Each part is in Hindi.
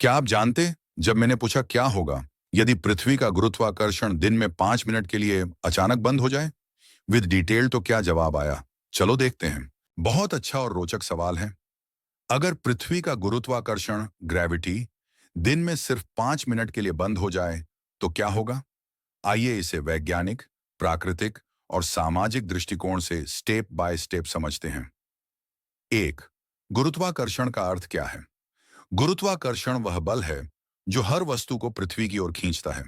क्या आप जानते, जब मैंने पूछा क्या होगा यदि पृथ्वी का गुरुत्वाकर्षण दिन में 5 मिनट के लिए अचानक बंद हो जाए, विद डिटेल, तो क्या जवाब आया? चलो देखते हैं। बहुत अच्छा और रोचक सवाल है। अगर पृथ्वी का गुरुत्वाकर्षण, ग्रेविटी, दिन में सिर्फ 5 मिनट के लिए बंद हो जाए तो क्या होगा? आइए इसे वैज्ञानिक, प्राकृतिक और सामाजिक दृष्टिकोण से स्टेप बाय स्टेप समझते हैं। एक, गुरुत्वाकर्षण का अर्थ क्या है? गुरुत्वाकर्षण वह बल है जो हर वस्तु को पृथ्वी की ओर खींचता है।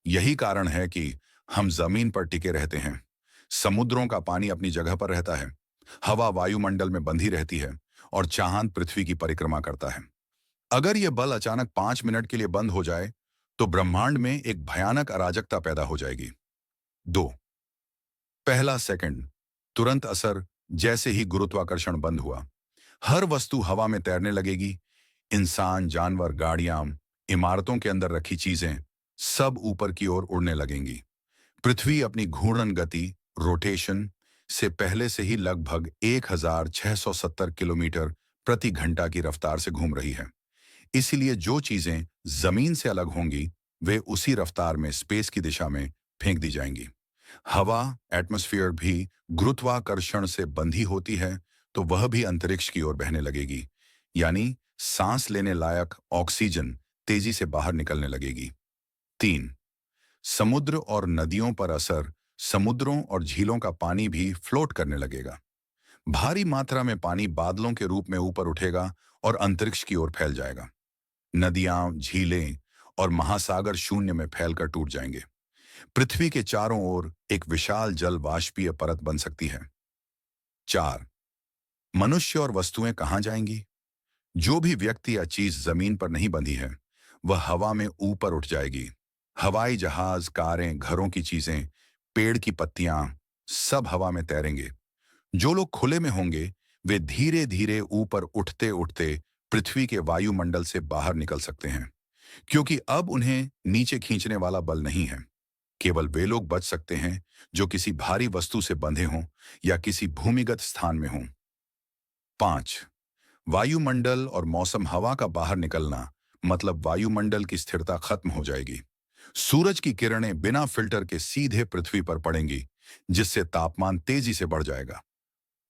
यही कारण है कि हम जमीन पर टिके रहते हैं। समुद्रों का पानी अपनी जगह पर रहता है, हवा वायुमंडल में बंधी रहती है और चांद पृथ्वी की परिक्रमा करता है। अगर यह बल अचानक 5 मिनट के लिए बंद हो जाए तो ब्रह्मांड में एक भयानक अराजकता पैदा हो जाएगी। दो, पहला सेकंड, तुरंत असर। जैसे ही गुरुत्वाकर्षण बंद हुआ, हर वस्तु हवा में तैरने लगेगी। इंसान, जानवर, गाड़ियां, इमारतों के अंदर रखी चीजें सब ऊपर की ओर उड़ने लगेंगी। पृथ्वी अपनी घूर्णन गति, रोटेशन, से पहले से ही लगभग 1670 किलोमीटर प्रति घंटा की रफ्तार से घूम रही है। इसीलिए जो चीजें जमीन से अलग होंगी वे उसी रफ्तार में स्पेस की दिशा में फेंक दी जाएंगी। हवा, एटमॉस्फेयर भी गुरुत्वाकर्षण से बंधी होती है तो वह भी अंतरिक्ष की ओर बहने लगेगी, यानी सांस लेने लायक ऑक्सीजन तेजी से बाहर निकलने लगेगी। तीन, समुद्र और नदियों पर असर। समुद्रों और झीलों का पानी भी फ्लोट करने लगेगा। भारी मात्रा में पानी बादलों के रूप में ऊपर उठेगा और अंतरिक्ष की ओर फैल जाएगा। नदियां, झीलें और महासागर शून्य में फैलकर टूट जाएंगे। पृथ्वी के चारों ओर एक विशाल जल वाष्पीय परत बन सकती है। चार, मनुष्य और वस्तुएं कहां जाएंगी? जो भी व्यक्ति या चीज जमीन पर नहीं बंधी है वह हवा में ऊपर उठ जाएगी। हवाई जहाज, कारें, घरों की चीजें, पेड़ की पत्तियां सब हवा में तैरेंगे। जो लोग खुले में होंगे वे धीरे धीरे ऊपर उठते उठते पृथ्वी के वायुमंडल से बाहर निकल सकते हैं, क्योंकि अब उन्हें नीचे खींचने वाला बल नहीं है। केवल वे लोग बच सकते हैं जो किसी भारी वस्तु से बंधे हों या किसी भूमिगत स्थान में हों। पांच, वायुमंडल और मौसम। हवा का बाहर निकलना मतलब वायुमंडल की स्थिरता खत्म हो जाएगी। सूरज की किरणें बिना फिल्टर के सीधे पृथ्वी पर पड़ेंगी, जिससे तापमान तेजी से बढ़ जाएगा।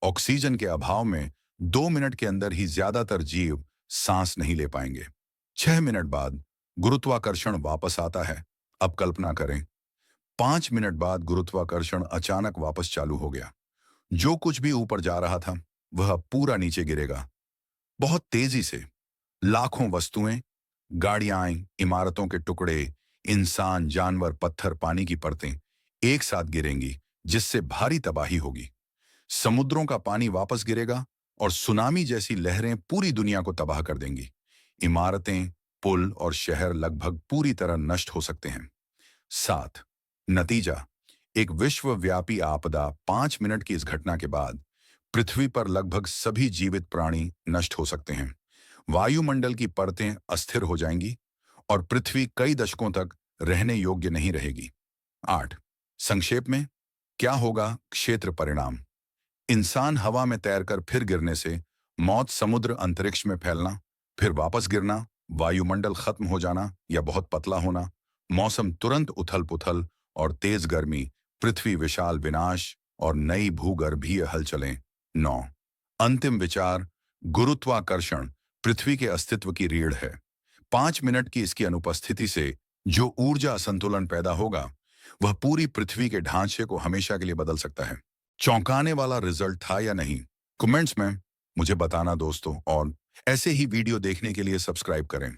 ऑक्सीजन के अभाव में 2 मिनट के अंदर ही ज्यादातर जीव सांस नहीं ले पाएंगे। 6 मिनट बाद गुरुत्वाकर्षण वापस आता है। अब कल्पना करें, 5 मिनट बाद गुरुत्वाकर्षण अचानक वापस चालू हो गया। जो कुछ भी ऊपर जा रहा था वह पूरा नीचे गिरेगा, बहुत तेजी से। लाखों वस्तुएं, गाड़ियां, इमारतों के टुकड़े, इंसान, जानवर, पत्थर, पानी की परतें एक साथ गिरेंगी, जिससे भारी तबाही होगी। समुद्रों का पानी वापस गिरेगा और सुनामी जैसी लहरें पूरी दुनिया को तबाह कर देंगी। इमारतें, पुल और शहर लगभग पूरी तरह नष्ट हो सकते हैं। सात, नतीजा, एक विश्वव्यापी आपदा। 5 मिनट की इस घटना के बाद पृथ्वी पर लगभग सभी जीवित प्राणी नष्ट हो सकते हैं। वायुमंडल की परतें अस्थिर हो जाएंगी और पृथ्वी कई दशकों तक रहने योग्य नहीं रहेगी। आठ, संक्षेप में क्या होगा क्षेत्र परिणाम? इंसान हवा में तैरकर फिर गिरने से मौत, समुद्र अंतरिक्ष में फैलना, फिर वापस गिरना, वायुमंडल खत्म हो जाना या बहुत पतला होना, मौसम तुरंत उथल पुथल और तेज गर्मी, पृथ्वी विशाल विनाश और नई भूगर्भीय हलचलें। 9, अंतिम विचार, गुरुत्वाकर्षण पृथ्वी के अस्तित्व की रीढ़ है। 5 मिनट की इसकी अनुपस्थिति से जो ऊर्जा असंतुलन पैदा होगा वह पूरी पृथ्वी के ढांचे को हमेशा के लिए बदल सकता है। चौंकाने वाला रिजल्ट था या नहीं? कमेंट्स में मुझे बताना दोस्तों, और ऐसे ही वीडियो देखने के लिए सब्सक्राइब करें।